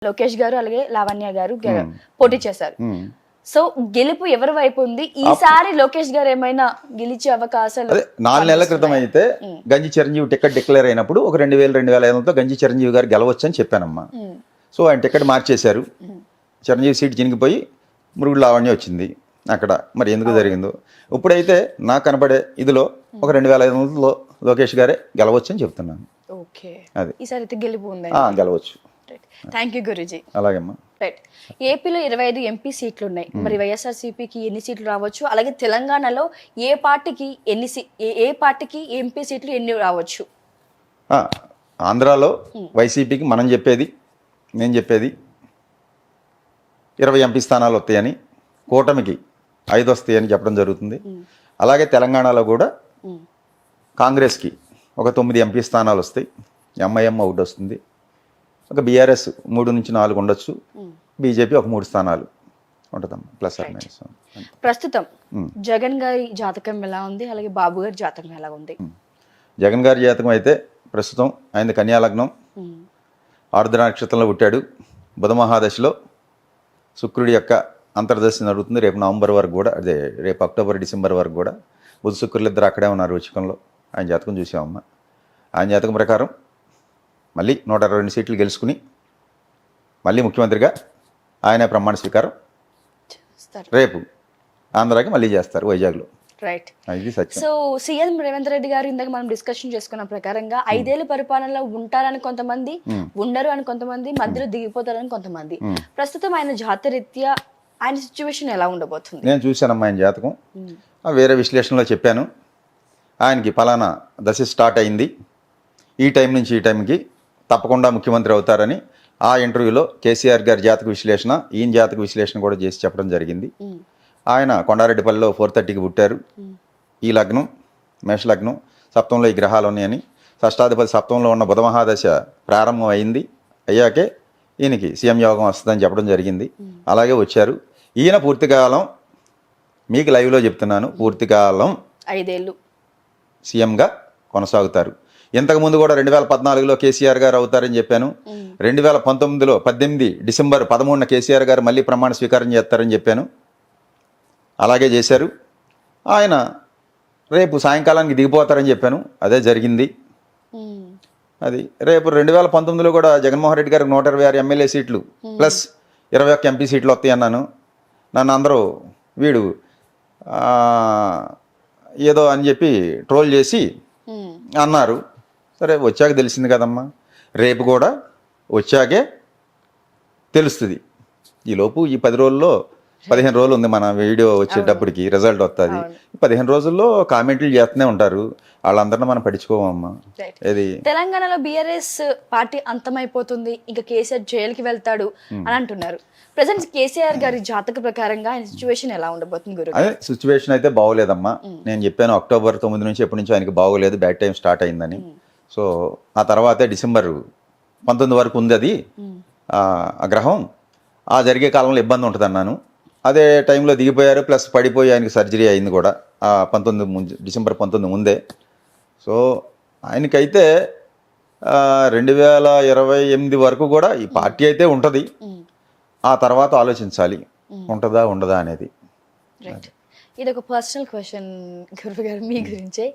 లోకేష్ గారు అలాగే లావణ్య గారు పోటీ చేశారు. సో గెలుపు ఎవరి వైపు ఉంది ఈసారి? లోకేష్ గారు ఏమైనా గెలిచే అవకాశాలు? 4 నెలల క్రితం అయితే గంజి చిరంజీవి టికెట్ డిక్లేర్ అయినప్పుడు ఒక 2000-2500తో గంజి చిరంజీవి గారు గెలవచ్చు అని చెప్పానమ్మా. సో ఆయన టికెట్ మార్చేశారు. చిరంజీవి సీట్ చినిగిపోయి మురుగుడు లావణ్య వచ్చింది అక్కడ. మరి ఎందుకు జరిగిందో ఇప్పుడైతే నాకు కనబడే ఇదిలో ఒక 2500లో లోకేష్ గారే గెలవచ్చు అని చెప్తున్నాను. ఓకే, అది ఈసారి అయితే గెలుపు ఉంది, గెలవచ్చు. థ్యాంక్ యూ గురూజీ. అలాగేమ్మా. రైట్, ఏపీలో 25 ఎంపీ సీట్లు ఉన్నాయి. మరి వైఎస్ఆర్సీపీకి ఎన్ని సీట్లు రావచ్చు? అలాగే తెలంగాణలో ఏ పార్టీకి ఏ పార్టీకి ఎంపీ సీట్లు ఎన్ని రావచ్చు? ఆంధ్రాలో వైసీపీకి నేను చెప్పేది 20 ఎంపీ స్థానాలు వస్తాయని, కూటమికి 5 వస్తాయని చెప్పడం జరుగుతుంది. అలాగే తెలంగాణలో కూడా కాంగ్రెస్కి ఒక 9 ఎంపీ స్థానాలు వస్తాయి. ఎంఐఎం ఒకటి వస్తుంది. ఒక బీఆర్ఎస్ 3 నుంచి 4 ఉండొచ్చు. బీజేపీ ఒక 3 స్థానాలు ఉంటుందమ్మా, ప్లస్ ఆర్ మైనస్. ప్రస్తుతం జగన్ గారి జాతకం ఎలా ఉంది? అలాగే బాబు గారి జాతకం ఎలా ఉంది? జగన్ గారి జాతకం అయితే ప్రస్తుతం ఆయన కన్యాలగ్నం, ఆరుద్ర నక్షత్రంలో పుట్టాడు. బుధ మహాదశలో శుక్రుడి యొక్క అంతర్దశ నడుగుతుంది. రేపు నవంబర్ వరకు కూడా, అదే రేపు అక్టోబర్ డిసెంబర్ వరకు కూడా బుధ శుక్రులు ఇద్దరు అక్కడే ఉన్నారు వృచ్చికంలో. ఆయన జాతకం చూసామమ్మా. ఆయన జాతకం ప్రకారం మళ్ళీ 122 సీట్లు గెలుచుకుని మళ్ళీ ముఖ్యమంత్రిగా ఆయన ప్రమాణ స్వీకారం రేపు ఆంధ్రాకి మళ్ళీ చేస్తారు వైజాగ్లో. రైట్, ఇది సత్యం. సో సీఎం రేవంత్ రెడ్డి గారు ఇందాక మనం డిస్కషన్ చేసుకున్న ప్రకారంగా 5 ఏళ్ల పరిపాలనలో ఉంటారని కొంతమంది, ఉండరు అని కొంతమంది, మధ్యలో దిగిపోతారని కొంతమంది. ప్రస్తుతం ఆయన జాతరీత్యా ఆయన సిచ్యువేషన్ ఎలా ఉండబోతుంది? నేను చూశానమ్మా ఆయన జాతకం. వేరే విశ్లేషణలో చెప్పాను. ఆయనకి ఫలానా దశ స్టార్ట్ అయింది, ఈ టైం నుంచి ఈ టైంకి తప్పకుండా ముఖ్యమంత్రి అవుతారని ఆ ఇంటర్వ్యూలో కేసీఆర్ గారి జాతక విశ్లేషణ, ఈయన జాతక విశ్లేషణ కూడా చేసి చెప్పడం జరిగింది. ఆయన కొండారెడ్డిపల్లిలో 4:30కి పుట్టారు. ఈ లగ్నం మేషలగ్నం, సప్తంలో ఈ గ్రహాలు ఉన్నాయని, షష్టాధిపతి సప్తంలో ఉన్న బుధ మహాదశ ప్రారంభం అయింది. అయ్యాకే ఈయనకి సీఎం యోగం వస్తుందని చెప్పడం జరిగింది. అలాగే వచ్చారు. ఈయన పూర్తికాలం, మీకు లైవ్లో చెప్తున్నాను, పూర్తికాలం 5 ఏళ్ళు సీఎంగా కొనసాగుతారు. ఇంతకుముందు కూడా 2014లో కేసీఆర్ గారు అవుతారని చెప్పాను. 2019లో 18 డిసెంబర్ 13న కేసీఆర్ గారు మళ్ళీ ప్రమాణ స్వీకారం చేస్తారని చెప్పాను. అలాగే చేశారు. ఆయన రేపు సాయంకాలానికి దిగిపోతారని చెప్పాను. అదే జరిగింది. అది రేపు 2019లో కూడా జగన్మోహన్ రెడ్డి గారికి 126 ఎమ్మెల్యే సీట్లు ప్లస్ 21 ఎంపీ సీట్లు వస్తాయి అన్నాను. నన్ను అందరూ వీడు ఏదో అని చెప్పి ట్రోల్ చేసి అన్నారు. సరే, వచ్చాక తెలిసింది కదమ్మా. రేపు కూడా వచ్చాకే తెలుస్తుంది. ఈలోపు ఈ 10 రోజుల్లో 15 రోజులు ఉంది మన వీడియో వచ్చేటప్పటికి రిజల్ట్ వస్తుంది. 15 రోజుల్లో కామెంట్లు చేస్తూనే ఉంటారు. వాళ్ళందరినీ మనం పట్టించుకోమమ్మా. ఇది తెలంగాణలో బీఆర్ఎస్ పార్టీ అంతమైపోతుంది, ఇంకా కేసీఆర్ జైలుకి వెళ్తాడు అని అంటున్నారు. ప్రెసెంట్ కేసీఆర్ గారి జాతక ప్రకారంగా ఆయన సిచ్యువేషన్ ఎలా ఉండబోతుంది గురు? అదే సిచ్యువేషన్ అయితే బాగోలేదమ్మా. నేను చెప్పాను అక్టోబర్ 9 నుంచి ఎప్పటి నుంచో ఆయనకి బాగోలేదు, బ్యాడ్ టైం స్టార్ట్ అయిందని. సో ఆ తర్వాతే డిసెంబర్ 19 వరకు ఉంది అది ఆ గ్రహం. ఆ జరిగే కాలంలో ఇబ్బంది ఉంటుంది అన్నాను. అదే టైంలో దిగిపోయారు, ప్లస్ పడిపోయి ఆయనకి సర్జరీ అయింది కూడా డిసెంబర్ 19 ముందే. సో ఆయనకైతే 2028 వరకు కూడా ఈ పార్టీ అయితే ఉంటుంది. ఆ తర్వాత ఆలోచించాలి ఉంటుందా ఉండదా అనేది. ఇది ఒక పర్సనల్ క్వశ్చన్ గురువు గారు, మీ గురించే.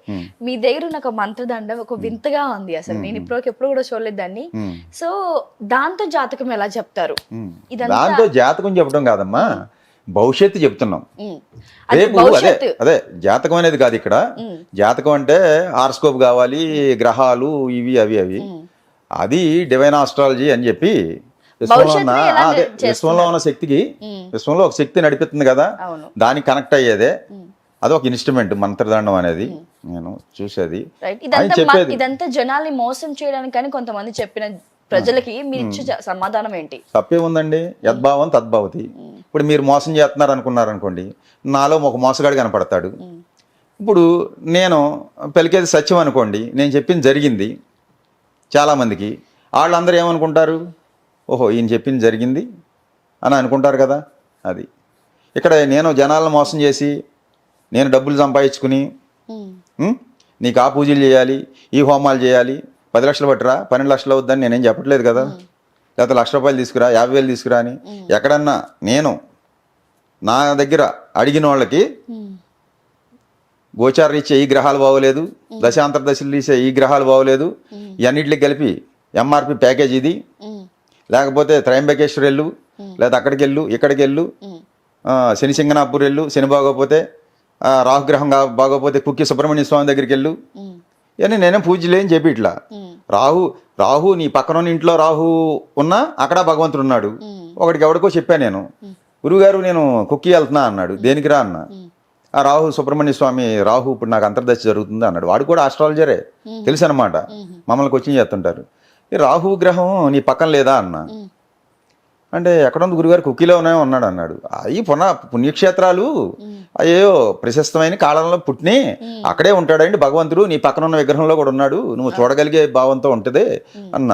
మీ దగ్గర ఉన్న ఒక మంత్రదండం ఒక వింతగా ఉంది. అసలు నేను ఎప్పుడు కూడా చూడలేదు దాన్ని. సో దాంతో జాతకం ఎలా చెప్తారు? దాంతో జాతకం చెప్పడం కాదమ్మా, భవిష్యత్తు చెప్తున్నాం. రేపు అదే జాతకం అనేది కాదు ఇక్కడ. జాతకం అంటే హారోస్కోప్ కావాలి, గ్రహాలు ఇవి అవి. అది డివైన్ ఆస్ట్రాలజీ అని చెప్పి విశ్వంలో ఉన్న శక్తికి, విశ్వంలో ఒక శక్తి నడిపిస్తుంది కదా, దానికి కనెక్ట్ అయ్యేదే. అది ఒక ఇన్స్ట్రుమెంట్ మంత్రదండం అనేది. నేను చూసేది ఇదంతా జనాల్ని మోసం చేయడానికి కొంతమంది చెప్పిన ప్రజలకి మీరు ఇచ్చే సమాధానం ఏంటి? తప్పే ఉందండి. యద్భావం తద్భవతి. ఇప్పుడు మీరు మోసం చేస్తున్నారు అనుకున్నారనుకోండి, నాలో ఒక మోసగాడు కనపడతాడు. ఇప్పుడు నేను పలికేది సత్యం అనుకోండి, నేను చెప్పింది జరిగింది చాలామందికి. వాళ్ళందరూ ఏమనుకుంటారు, ఓహో ఈయన చెప్పింది జరిగింది అని అనుకుంటారు కదా. అది ఇక్కడ నేను జనాలను మోసం చేసి నేను డబ్బులు సంపాదించుకుని నీకు ఆ పూజలు చేయాలి, ఈ హోమాలు చేయాలి, 10 లక్షలు పట్టురా 12 లక్షలు అవుద్దని నేనేం చెప్పట్లేదు కదా. లేకపోతే ₹1,00,000 తీసుకురా, 50,000 తీసుకురా అని ఎక్కడన్నా నేను నా దగ్గర అడిగిన వాళ్ళకి గోచార రీత్యా ఈ గ్రహాలు బాగోలేదు, దశాంతర దశలు రీత్యా ఈ గ్రహాలు బాగోలేదు, ఇవన్నిటికి కలిపి ఎంఆర్పి ప్యాకేజ్ ఇది, లేకపోతే త్రయంబకేశ్వర్ వెళ్ళు, లేదా అక్కడికి వెళ్ళు, ఇక్కడికి వెళ్ళు, శని సింగనాపూర్ వెళ్ళు, శని బాగోపోతే, రాహుగ్రహం బాగోపోతే కుక్కి సుబ్రహ్మణ్య స్వామి దగ్గరికి వెళ్ళు, ఇవన్నీ నేనే పూజలే అని చెప్పి ఇట్లా రాహు నీ పక్కన ఉన్న ఇంట్లో రాహు ఉన్నా అక్కడ భగవంతుడు ఉన్నాడు. ఒకడికి ఎవడికో చెప్పాను నేను, గురువుగారు నేను కుక్కి వెళ్తున్నా అన్నాడు. దేనికి రా అన్న. ఆ రాహు సుబ్రహ్మణ్య స్వామి రాహు ఇప్పుడు నాకు అంతర్దశ జరుగుతుంది అన్నాడు. వాడు కూడా ఆస్ట్రాలజరే, తెలుసు అనమాట, మమ్మల్ని కోచింగ్ చేస్తుంటారు. ఈ రాహు గ్రహం నీ పక్కన లేదా అన్న. అంటే ఎక్కడుంది గురుగారు, కుక్కీలో ఉన్నాయో ఉన్నాడు అన్నాడు. అవి పుణ్యక్షేత్రాలు అయ్యో ప్రశస్తమైన కాలంలో పుట్టిని అక్కడే ఉంటాడండి భగవంతుడు, నీ పక్కన ఉన్న విగ్రహంలో కూడా ఉన్నాడు, నువ్వు చూడగలిగే భావంతో ఉంటుంది అన్న.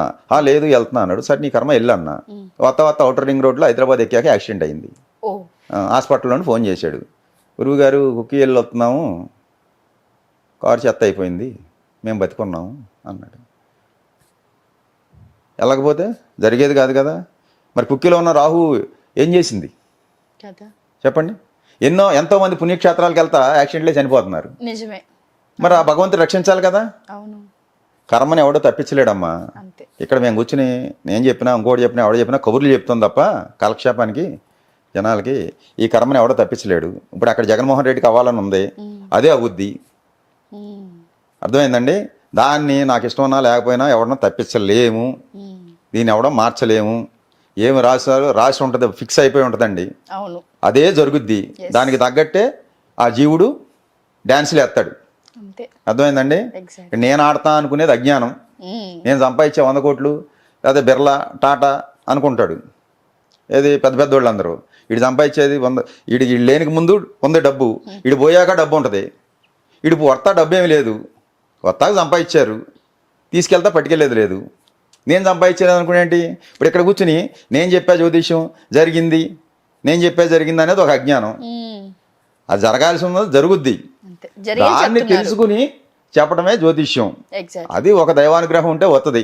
లేదు వెళ్తున్నా అన్నాడు. సరే నీ కర్మ వెళ్ళు అన్న. వత్త అవుటర్ రింగ్ రోడ్లో హైదరాబాద్ ఎక్కాక యాక్సిడెంట్ అయింది. హాస్పిటల్లోని ఫోన్ చేశాడు, గురువుగారు కుక్కీ వెళ్ళి వస్తున్నాము, కారు చెత్త అయిపోయింది, మేము బతికున్నాము అన్నాడు. వెళ్ళకపోతే జరిగేది కాదు కదా. మరి కుక్కీలో ఉన్న రాహు ఏం చేసింది చెప్పండి. ఎంతోమంది పుణ్యక్షేత్రాలకు వెళ్తా యాక్సిడెంట్లే చనిపోతున్నారు. నిజమే. మరి ఆ భగవంతుడు రక్షించాలి కదా. అవును. కర్మని ఎవడో తప్పించలేడమ్మా. ఇక్కడ మేము కూర్చుని నేను చెప్పినా ఇంకోటి చెప్పినా ఎవడో చెప్పినా కబుర్లు చెప్తాం తప్ప కాలక్షేపానికి జనాలకి ఈ కర్మని ఎవడో తప్పించలేడు. ఇప్పుడు అక్కడ జగన్మోహన్ రెడ్డికి అవ్వాలని ఉంది, అదే అవుద్ది. అర్థమైందండి. దాన్ని నాకు ఇష్టం ఉన్నా లేకపోయినా ఎవడన్నా తప్పించలేము, దీన్ని ఎవడో మార్చలేము. ఏమి రాసి ఉంటుంది, ఫిక్స్ అయిపోయి ఉంటుందండి, అదే జరుగుద్ది. దానికి తగ్గట్టే ఆ జీవుడు డ్యాన్సులు వేస్తాడు. అర్థమైందండి. నేను ఆడతా అనుకునేది అజ్ఞానం. నేను సంపాదించే 100 కోట్లు లేదా బిర్లా టాటా అనుకుంటాడు. ఏది పెద్ద పెద్దోళ్ళు అందరూ వీడు సంపాదించేది 100, వీడికి లేనికి ముందు ఉంది డబ్బు, వీడు పోయాక డబ్బు ఉంటుంది. వీడు వస్తా డబ్బు ఏమి లేదు, వస్తాక సంపాదించారు, తీసుకెళ్తా పట్టుకెళ్ళేది లేదు. నేను సంపాదించేది అనుకునేంటి, ఇప్పుడు ఇక్కడ కూర్చుని నేను చెప్పా జ్యోతిష్యం జరిగింది, నేను చెప్పా జరిగింది అనేది ఒక అజ్ఞానం. అది జరగాల్సి ఉన్నది జరుగుద్ది, దాన్ని తెలుసుకుని చెప్పడమే జ్యోతిష్యం. అది ఒక దైవానుగ్రహం ఉంటే వస్తుంది,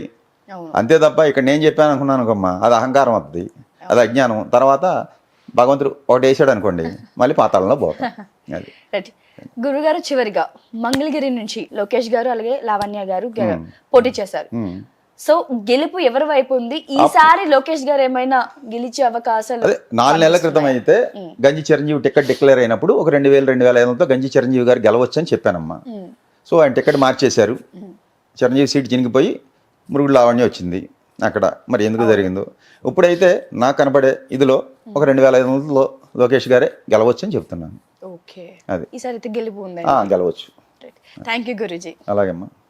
అంతే తప్ప ఇక్కడ నేను చెప్పాను అనుకున్నాను అనుకోమ్మా, అది అహంకారం వస్తుంది, అది అజ్ఞానం. తర్వాత భగవంతుడు ఒకటి వేసాడు అనుకోండి, మళ్ళీ పాతాళంలో పోతాం. అది గురుగారు చివరిగా మంగళగిరి నుంచి లోకేష్ గారు అలాగే లావణ్య గారు పోటీ చేశారు. సో గెలుపు ఎవరి వైపు ఉంది ఈసారి? లోకేష్ గారు ఏమైనా గెలిచే అవకాశాలు? అదే 4 నెలల క్రితం అయితే గంజి చిరంజీవి టికెట్ డిక్లేర్ అయినప్పుడు ఒక 2,000-2,500తో గంజి చిరంజీవి గారు గెలవచ్చు అని చెప్పానమ్మా. సో ఆయన టికెట్ మార్చేశారు, చిరంజీవి సీట్ చినిగిపోయి మురుగుడు లావణ్య వచ్చింది అక్కడ. మరి ఎందుకు జరిగిందో ఇప్పుడైతే నాకు కనపడే ఇదిలో ఒక 2,500లో లోకేష్ గారే గెలవచ్చు అని చెప్తున్నాను. ఓకే, అది ఈసారి అయితే గెలుపు ఉంది, గెలవచ్చు. థ్యాంక్ యూ గురూజీ. అలాగేమ్మా.